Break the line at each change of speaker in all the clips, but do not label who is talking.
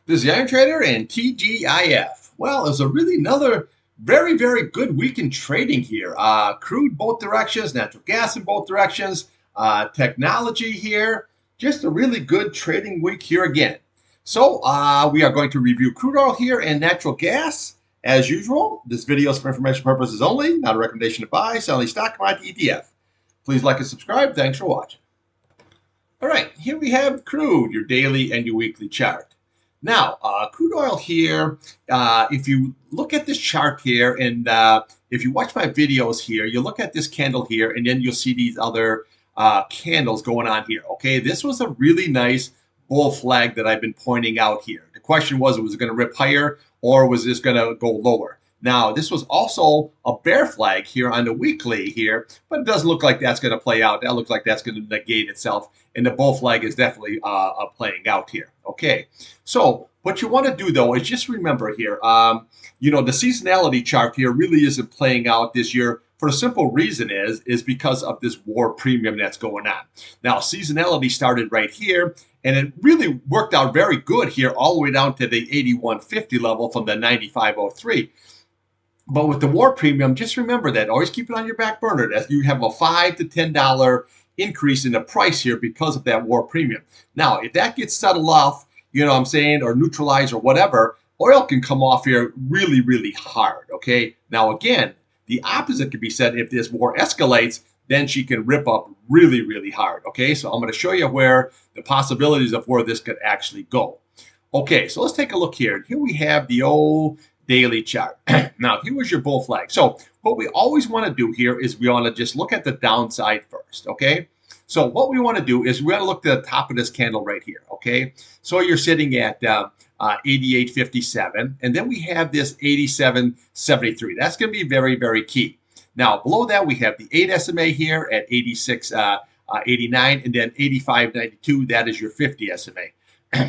This is the Iron Trader and TGIF. Well, it was a really another very good week in trading here. Crude both directions, natural gas in both directions, technology here. Just a really good trading week here again. So we are going to review crude oil here and natural gas. As usual, this video is for information purposes only, not a recommendation to buy, sell any stock, commodity, ETF. Please like and subscribe. Thanks for watching. All right, here we have crude, your daily and your weekly chart. Now, crude oil here, if you look at this chart here, and if you watch my videos here, you look at this candle here, and then you'll see these other candles going on here, okay? This was a really nice bull flag that I've been pointing out here. The question was it going to rip higher, or was this going to go lower? Now, this was also a bear flag here on the weekly here, but it doesn't look like that's going to play out. That looks like that's going to negate itself, and the bull flag is definitely playing out here. Okay, so what you want to do, though, is just remember here, the seasonality chart here really isn't playing out this year for the simple reason is because of this war premium that's going on. Now, seasonality started right here, and it really worked out very good here all the way down to the 81.50 level from the 95.03. But with the war premium, just remember that. Always keep it on your back burner. That you have a $5 to $10 increase in the price here because of that war premium. Now, if that gets settled off, you know what I'm saying, or neutralized or whatever, oil can come off here really hard, okay? Now, again, the opposite could be said. If this war escalates, then she can rip up really hard, okay? So I'm going to show you where the possibilities of where this could actually go. Okay, so let's take a look here. Here we have the old daily chart. Now, here was your bull flag. So what we always want to do here is we want to just look at the downside first, okay? So what we want to do is we want to look at the top of this candle right here, okay? So you're sitting at 88.57, and then we have this 87.73. That's going to be very key. Now, below that, we have the 8 SMA here at 86.89, and then 85.92. That is your 50 SMA.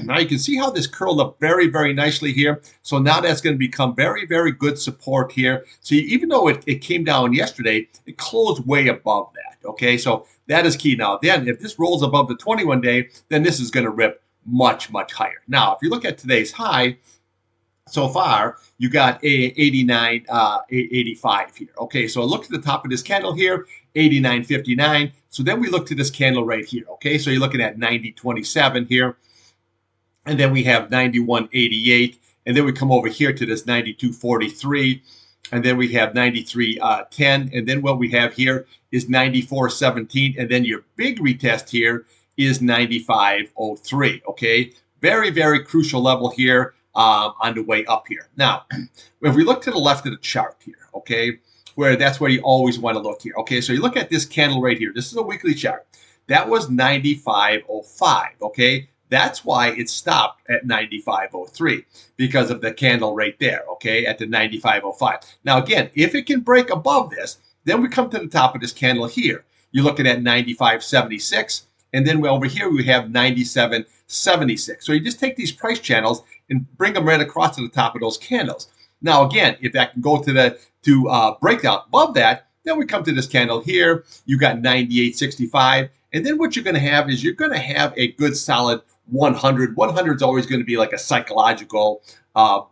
Now you can see how this curled up very nicely here. So now that's going to become very good support here. So even though it came down yesterday, it closed way above that. Okay, so that is key. Now then, if this rolls above the 21-day, then this is going to rip much higher. Now, if you look at today's high, so far, you got 89.85 here. Okay, so look at the top of this candle here, 89.59. So then we look to this candle right here. Okay, so you're looking at 90.27 here. And then we have 91.88, and then we come over here to this 92.43, and then we have 93.10, and then what we have here is 94.17, and then your big retest here is 95.03. Okay, very crucial level here on the way up here. Now, if we look to the left of the chart here, okay, that's where you always want to look here. Okay, so you look at this candle right here. This is a weekly chart. That was 95.05. Okay. That's why it stopped at 95.03 because of the candle right there, okay, at the 95.05. Now, again, if it can break above this, then we come to the top of this candle here. You're looking at 95.76, and then over here we have 97.76. So you just take these price channels and bring them right across to the top of those candles. Now, again, if that can go to break out above that, then we come to this candle here. You got 98.65, and then what you're going to have is you're going to have a good solid 100. 100 is always going to be like a psychological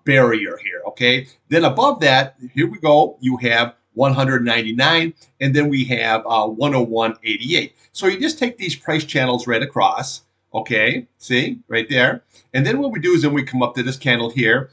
barrier here, okay? Then above that, here we go, you have 199, and then we have 101.88. So you just take these price channels right across, okay? See, right there. And then what we do is then we come up to this candle here,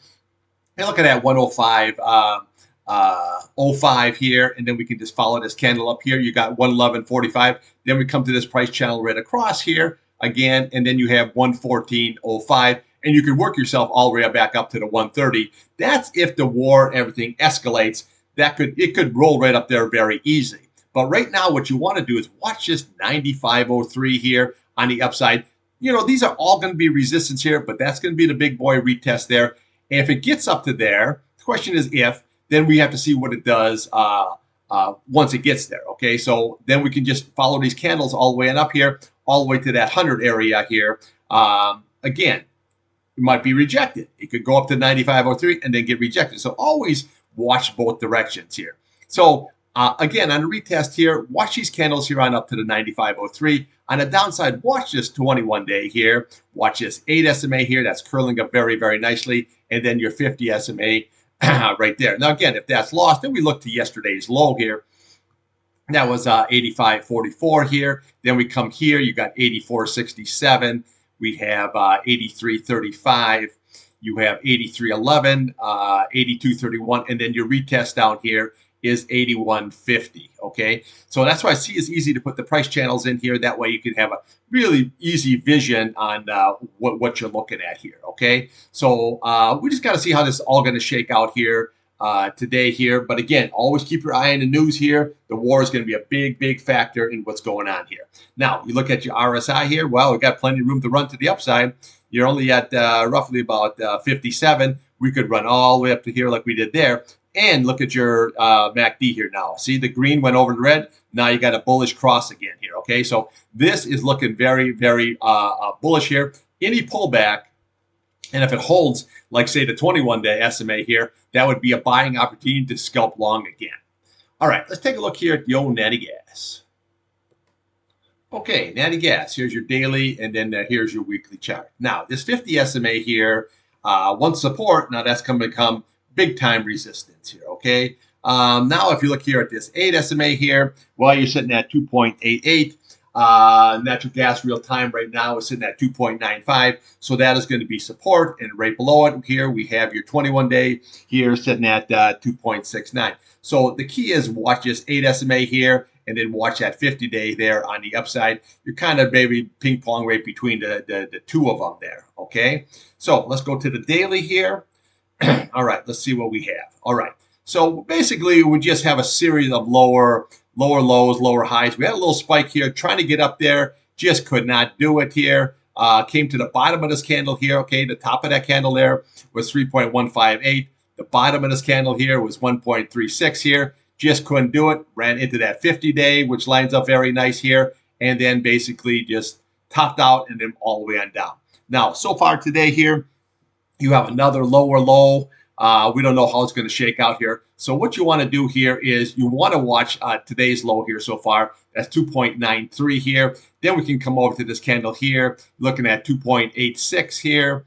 and look at that 105 here, and then we can just follow this candle up here. You got 111.45. Then we come to this price channel right across here again, and then you have 114.05, and you can work yourself all the way back up to the 130. That's if the war, everything escalates. It could roll right up there very easy. But right now, what you want to do is watch this 95.03 here on the upside. You know, these are all going to be resistance here, but that's going to be the big boy retest there. And if it gets up to there, the question is if, then we have to see what it does once it gets there, okay? So then we can just follow these candles all the way up here, all the way to that 100 area here. Again, it might be rejected. It could go up to 95.03 and then get rejected. So always watch both directions here. So Again, on a retest here, watch these candles here on up to the 95.03. On the downside, watch this 21-day here. Watch this 8 SMA here. That's curling up very, very nicely. And then your 50 SMA right there. Now, again, if that's lost, then we look to yesterday's low here. That was 85.44 here. Then we come here. You got 84.67. We have 83.35. You have 83.11, 82.31, and then your retest down here is 81.50. Okay, so that's why I see it's easy to put the price channels in here. That way you can have a really easy vision on what you're looking at here. Okay, so we just got to see how this is all going to shake out here today here. But again, always keep your eye on the news here. The war is going to be a big, big factor in what's going on here. Now, you look at your RSI here. Well, we've got plenty of room to run to the upside. You're only at roughly about 57. We could run all the way up to here like we did there. And look at your MACD here now. See, the green went over the red. Now you got a bullish cross again here, okay? So this is looking very, very bullish here. Any pullback, and if it holds, like, say, the 21-day SMA here, that would be a buying opportunity to scalp long again. All right, let's take a look here at the old natty gas. Okay, natty gas, here's your daily, and then here's your weekly chart. Now, this 50 SMA here, once support, now that's going to become big-time resistance here, okay? Now, if you look here at this 8 SMA here, well, you're sitting at 2.88. Natural gas real time right now is sitting at 2.95. So that is going to be support. And right below it here, we have your 21-day here sitting at 2.69. So the key is watch this 8 SMA here and then watch that 50-day there on the upside. You're kind of maybe ping pong right between the two of them there. Okay. So let's go to the daily here. All right. Let's see what we have. All right. So basically, we just have a series of lower lows, lower highs. We had a little spike here, trying to get up there, just could not do it here. Came to the bottom of this candle here. Okay, the top of that candle there was 3.158. The bottom of this candle here was 1.36 here. Just couldn't do it. Ran into that 50-day, which lines up very nice here, and then basically just topped out and then all the way on down. Now, so far today here, you have another lower low. We don't know how it's going to shake out here. So what you want to do here is you want to watch today's low here so far. That's 2.93 here. Then we can come over to this candle here, looking at 2.86 here.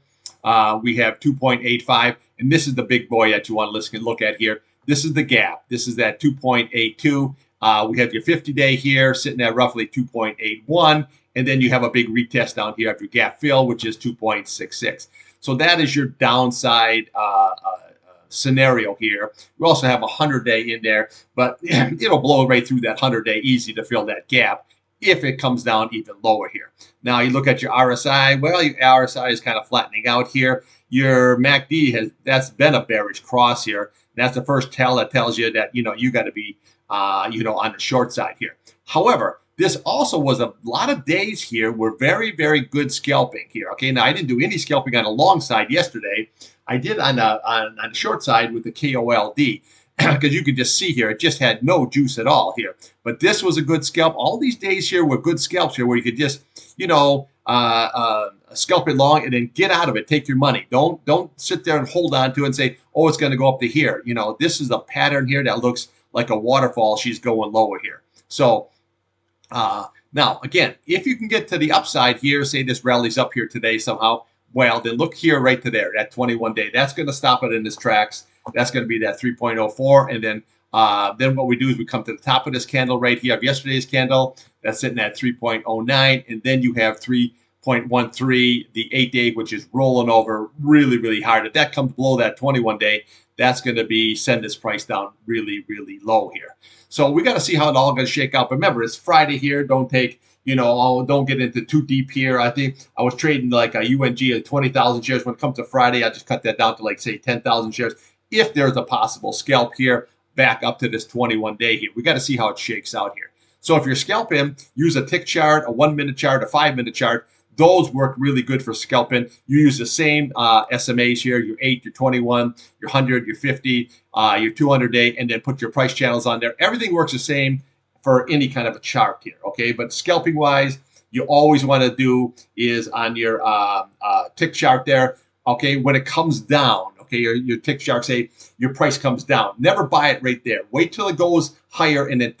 We have 2.85, and this is the big boy that you want to look at here. This is the gap. This is that 2.82. We have your 50-day here sitting at roughly 2.81, and then you have a big retest down here after gap fill, which is 2.66. So that is your downside scenario here. We also have a 100-day in there, but it'll blow right through that 100-day easy to fill that gap if it comes down even lower here. Now you look at your RSI. Well, your RSI is kind of flattening out here. Your MACD that's been a bearish cross here. That's the first tell that tells you that you got to be on the short side here. However, this also was a lot of days here were very, very good scalping here. Okay, now I didn't do any scalping on the long side yesterday. I did on the short side with the KOLD because you could just see here it just had no juice at all here. But this was a good scalp. All these days here were good scalps here where you could just scalp it long and then get out of it. Take your money. Don't sit there and hold on to it and say, oh, it's going to go up to here. This is a pattern here that looks like a waterfall. She's going lower here. So. Now, again, if you can get to the upside here, say this rallies up here today somehow, well, then look here right to there, that 21-day. That's going to stop it in its tracks. That's going to be that 3.04. And then what we do is we come to the top of this candle right here of yesterday's candle. That's sitting at 3.09. And then you have 3.13, the 8-day, which is rolling over really, really hard. If that comes below that 21-day, that's going to send this price down really, really low here. So we got to see how it all going to shake out. But remember, it's Friday here. Don't take, don't get into too deep here. I think I was trading like a UNG at 20,000 shares. When it comes to Friday, I just cut that down to like, say, 10,000 shares. If there's a possible scalp here, back up to this 21-day here. We got to see how it shakes out here. So if you're scalping, use a tick chart, a 1-minute chart, a 5-minute chart. Those work really good for scalping. You use the same SMAs here, your 8, your 21, your 100, your 50, your 200-day, and then put your price channels on there. Everything works the same for any kind of a chart here, okay? But scalping-wise, you always want to do is on your tick chart there, okay? When it comes down, Okay, your tick shark say your price comes down. Never buy it right there. Wait till it goes higher and then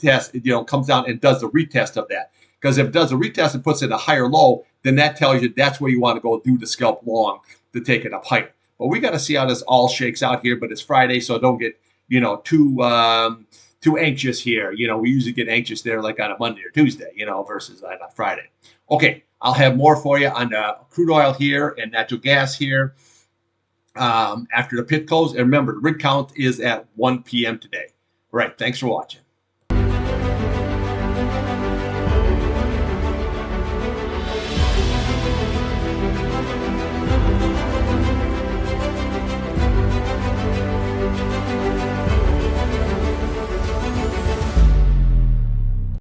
comes down and does the retest of that. Because if it does a retest and puts it at a higher low, then that tells you that's where you want to go do the scalp long to take it up higher. But we got to see how this all shakes out here. But it's Friday, so don't get too anxious here. We usually get anxious there like on a Monday or Tuesday, versus on a Friday. Okay, I'll have more for you on crude oil here and natural gas here after the pit close. And remember, the rig count is at 1 p.m. today. All right, thanks for watching.